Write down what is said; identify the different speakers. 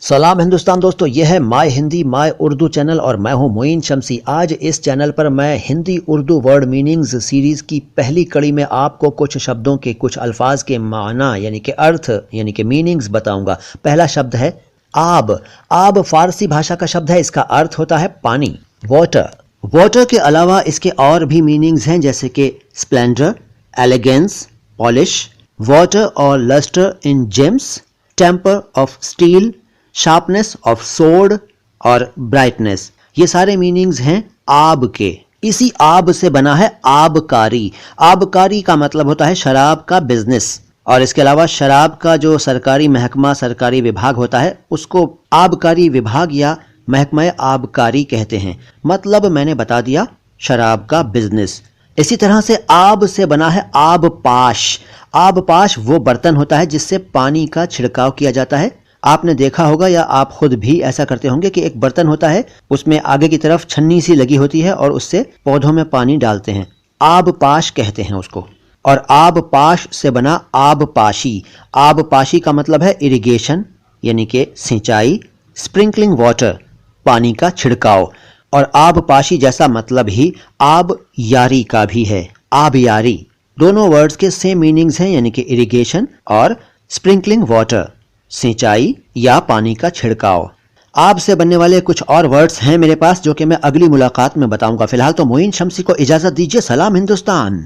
Speaker 1: सलाम हिंदुस्तान दोस्तों, यह है my Hindi my Urdu channel और मैं हूं मोइन शमसी। आज इस चैनल पर मैं Hindi Urdu word meanings series की पहली कड़ी में आपको कुछ शब्दों के, कुछ अल्फाज के माना यानी कि अर्थ यानी कि मीनिंग्स बताऊंगा। पहला शब्द है आब। आब फारसी भाषा का शब्द है, इसका अर्थ होता है पानी, वाटर। वाटर के अलावा इसके और भी मीनिंग्स हैं जैसे कि स्प्लेंडर, एलिगेंस, पॉलिश, वाटर और lustre in gems, temper of steel, sharpness of sword और ब्राइटनेस। ये सारे मीनिंग्स हैं आब के। इसी आब से बना है आबकारी। आबकारी का मतलब होता है शराब का बिजनेस, और इसके अलावा शराब का जो सरकारी महकमा, सरकारी विभाग होता है उसको आबकारी विभाग या महकमा आबकारी कहते हैं। मतलब मैंने बता दिया, शराब का बिजनेस। इसी तरह से आब से बना है आबपाश। आबपाश वो बर्तन होता है जिससे पानी का छिड़काव किया जाता है। आपने देखा होगा या आप खुद भी ऐसा करते होंगे कि एक बर्तन होता है, उसमें आगे की तरफ छन्नी सी लगी होती है और उससे पौधों में पानी डालते हैं। आबपाश कहते हैं उसको। और आबपाश से बना आबपाशी। आबपाशी का मतलब है इरिगेशन यानी कि सिंचाई, स्प्रिंकलिंग वाटर पानी का छिड़काव। और आबपाशी जैसा मतलब ही आब यारी का भी है, आब यारी। दोनों वर्ड्स के सेम मीनिंग्स हैं यानी कि इरिगेशन और स्प्रिंकलिंग वाटर, सिंचाई या पानी का छिड़काव। आब से बनने वाले कुछ और वर्ड्स हैं मेरे पास जो कि मैं अगली मुलाकात में बताऊंगा। फिलहाल तो मोइन शमसी को इजाजत दीजिए। सलाम हिंदुस्तान।